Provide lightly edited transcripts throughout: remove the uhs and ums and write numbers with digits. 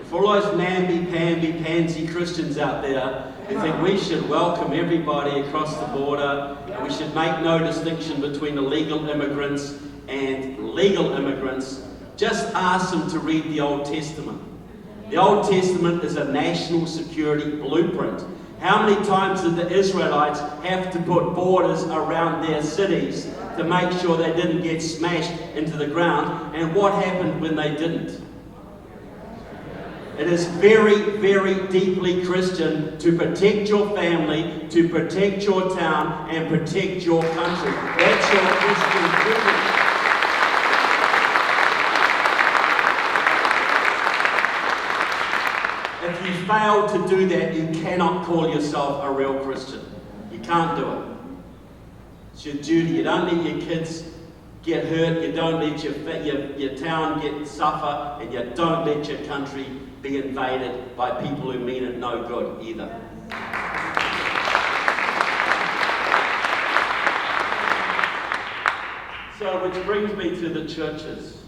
For all those namby-pamby pansy Christians out there who think we should welcome everybody across the border and we should make no distinction between illegal immigrants and legal immigrants, just ask them to read the Old Testament. The Old Testament is a national security blueprint. How many times did the Israelites have to put borders around their cities to make sure they didn't get smashed into the ground? And what happened when they didn't? It is very, very deeply Christian to protect your family, to protect your town, and protect your country. That's your Christian privilege. If you fail to do that, you cannot call yourself a real Christian. You can't do it. It's your duty. You don't let your kids get hurt. You don't let your town suffer. And you don't let your country be invaded by people who mean it no good either. So, which brings me to the churches.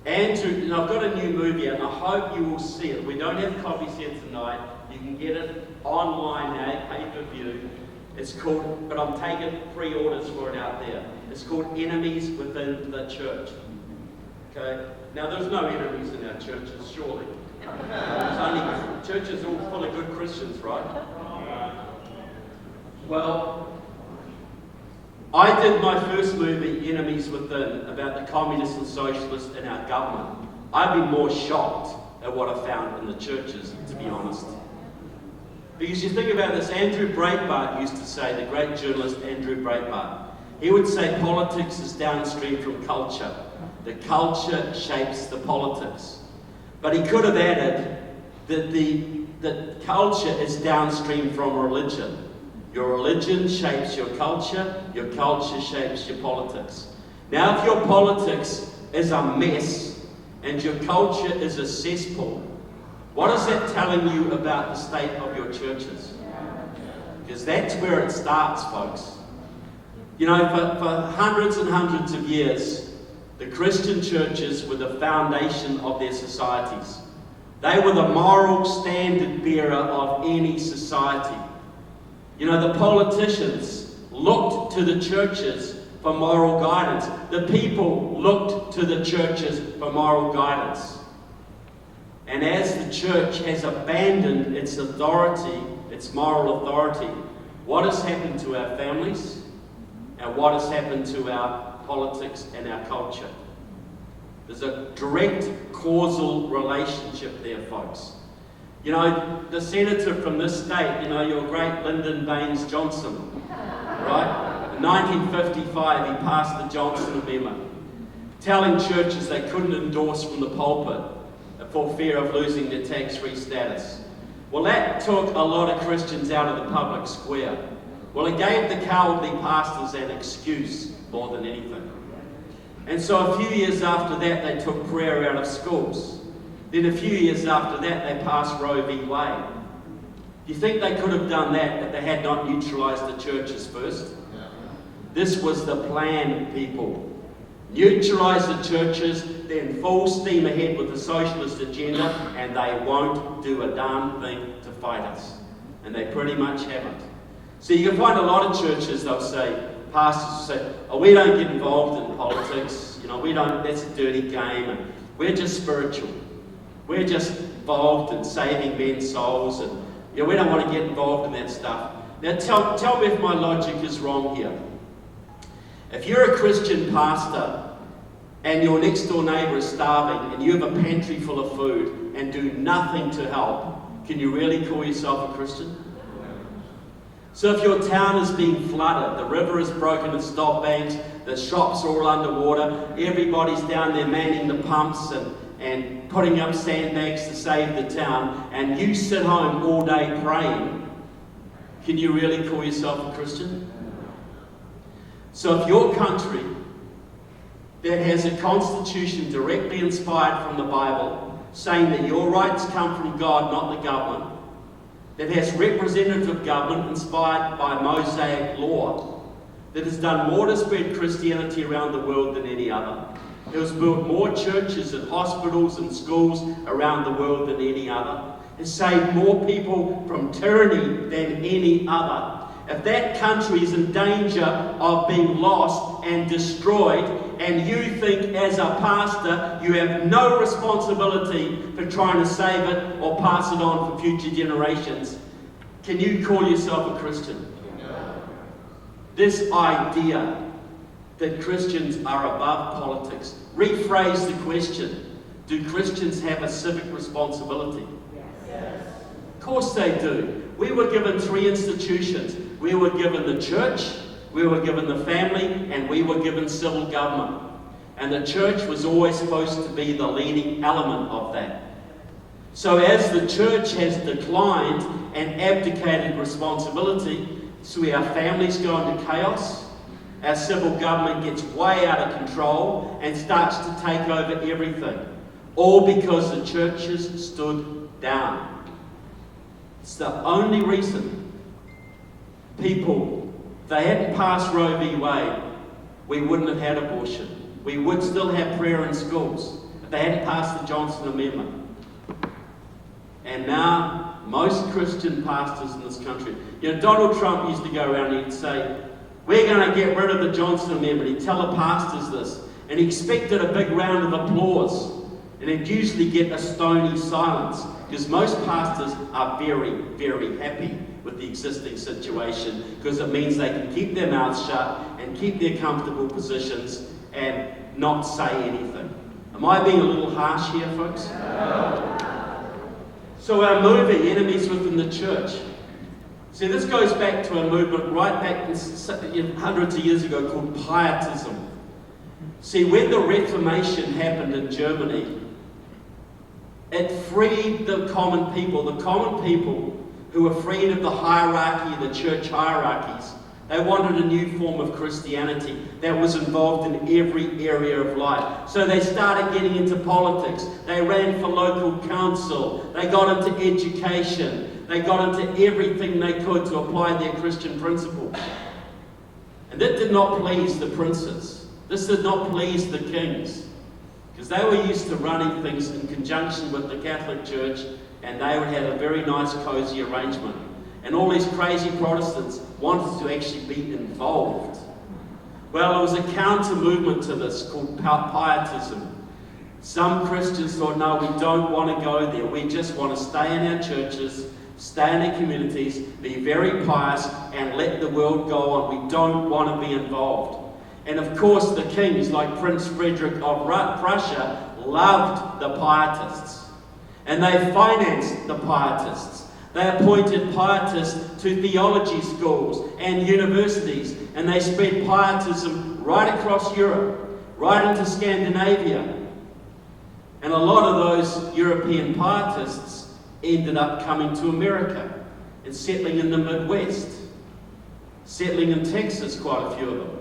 And I've got a new movie and I hope you will see it. We don't have copies here tonight. You can get it online now, pay-per-view. It's called, but I'm taking pre-orders for it out there. It's called Enemies Within the Church. Okay? Now there's no enemies in our churches, surely. There's only churches all full of good Christians, right? Well, I did my first movie, Enemies Within, about the communists and socialists in our government. I've been more shocked at what I found in the churches, to be honest. Because you think about this, Andrew Breitbart used to say, the great journalist Andrew Breitbart, he would say politics is downstream from culture. The culture shapes the politics. But he could have added that culture is downstream from religion. Your religion shapes your culture shapes your politics. Now if your politics is a mess and your culture is a cesspool, what is that telling you about the state of your churches? Because that's where it starts, folks. You know, for hundreds and hundreds of years, the Christian churches were the foundation of their societies. They were the moral standard bearer of any society. You know, the politicians looked to the churches for moral guidance. The people looked to the churches for moral guidance. And as the church has abandoned its authority, its moral authority, what has happened to our families? And what has happened to our politics and our culture? There's a direct causal relationship there, folks. You know, the senator from this state, you know, your great Lyndon Baines Johnson, right? In 1955, he passed the Johnson Amendment, telling churches they couldn't endorse from the pulpit for fear of losing their tax-free status. Well, that took a lot of Christians out of the public square. Well, it gave the cowardly pastors an excuse more than anything. And so a few years after that, they took prayer out of schools. Then a few years after that, they passed Roe v. Wade. Do you think they could have done that if they had not neutralized the churches first? This was the plan, people. Neutralize the churches, then full steam ahead with the socialist agenda, and they won't do a darn thing to fight us. And they pretty much haven't. So you can find a lot of churches, they'll say, pastors will say, oh, we don't get involved in politics, you know, that's a dirty game, and we're just spiritual. We're just involved in saving men's souls, and you know, we don't want to get involved in that stuff. Now tell me if my logic is wrong here. If you're a Christian pastor and your next door neighbour is starving and you have a pantry full of food and do nothing to help, can you really call yourself a Christian? So if your town is being flooded, the river is broken in stop banks, the shops are all underwater, everybody's down there manning the pumps and putting up sandbags to save the town, and you sit home all day praying, can you really call yourself a Christian? So if your country that has a constitution directly inspired from the Bible, saying that your rights come from God, not the government, that has representative government inspired by Mosaic law, that has done more to spread Christianity around the world than any other, It has built more churches and hospitals and schools around the world than any other. It saved more people from tyranny than any other. If that country is in danger of being lost and destroyed, and you think as a pastor you have no responsibility for trying to save it or pass it on for future generations, can you call yourself a Christian? No. This idea that Christians are above politics. Rephrase the question. Do Christians have a civic responsibility? Yes. Of course they do. We were given 3 institutions. We were given the church, we were given the family, and we were given civil government. And the church was always supposed to be the leading element of that. So as the church has declined and abdicated responsibility, so our families go into chaos, our civil government gets way out of control and starts to take over everything. All because the churches stood down. It's the only reason people, if they hadn't passed Roe v. Wade, we wouldn't have had abortion. We would still have prayer in schools if they hadn't passed the Johnson Amendment. And now, most Christian pastors in this country, Donald Trump used to go around and he'd say, we're going to get rid of the Johnson Amendment. He'd tell the pastors this. And he expected a big round of applause. And he'd usually get a stony silence. Because most pastors are very, very happy with the existing situation. Because it means they can keep their mouths shut and keep their comfortable positions and not say anything. Am I being a little harsh here, folks? No. So our movie, Enemies Within the Church. See, this goes back to a movement right back hundreds of years ago called Pietism. See, when the Reformation happened in Germany, it freed the common people who were freed of the hierarchy, the church hierarchies. They wanted a new form of Christianity that was involved in every area of life. So they started getting into politics. They ran for local council. They got into education. They got into everything they could to apply their Christian principles. And that did not please the princes. This did not please the kings. Because they were used to running things in conjunction with the Catholic Church, and they would have a very nice, cozy arrangement. And all these crazy Protestants wanted to actually be involved. Well, there was a counter-movement to this called Pietism. Some Christians thought, no, we don't want to go there. We just want to stay in our churches, stay in our communities, be very pious, and let the world go on. We don't want to be involved. And of course, the kings, like Prince Frederick of Prussia, loved the Pietists. And they financed the Pietists. They appointed Pietists to theology schools and universities, and they spread Pietism right across Europe, right into Scandinavia. And a lot of those European Pietists ended up coming to America and settling in the Midwest, settling in Texas, quite a few of them.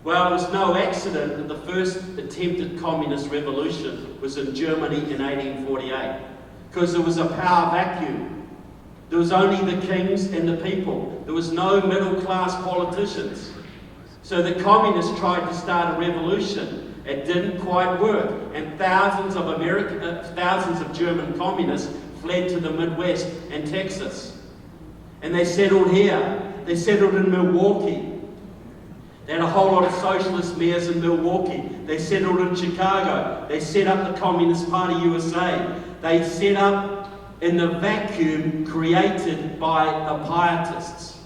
Well, it was no accident that the first attempted communist revolution was in Germany in 1848, because there was a power vacuum. There was only the kings and the people. There was no middle-class politicians. So the communists tried to start a revolution. It didn't quite work. And thousands of German communists fled to the Midwest and Texas. And they settled here. They settled in Milwaukee. They had a whole lot of socialist mayors in Milwaukee. They settled in Chicago. They set up the Communist Party USA. They set up in the vacuum created by the Pietists.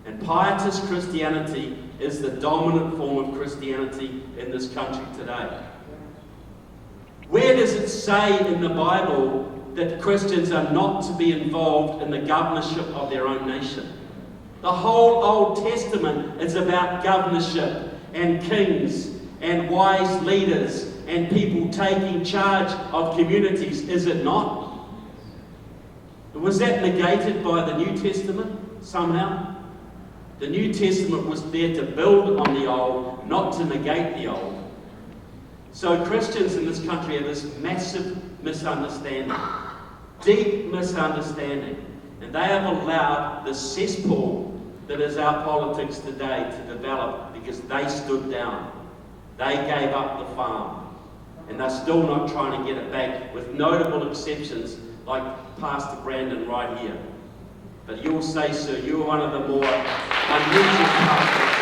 And Pietist Christianity is the dominant form of Christianity in this country today. Where does it say in the Bible that Christians are not to be involved in the governorship of their own nation? The whole Old Testament is about governorship and kings and wise leaders and people taking charge of communities, is it not? Was that negated by the New Testament somehow? The New Testament was there to build on the old, not to negate the old. So Christians in this country have this massive misunderstanding, deep misunderstanding, and they have allowed the cesspool that is our politics today to develop because they stood down. They gave up the farm, and they're still not trying to get it back, with notable exceptions like Pastor Brandon right here. But you'll say, sir, you're one of the more unusual pastors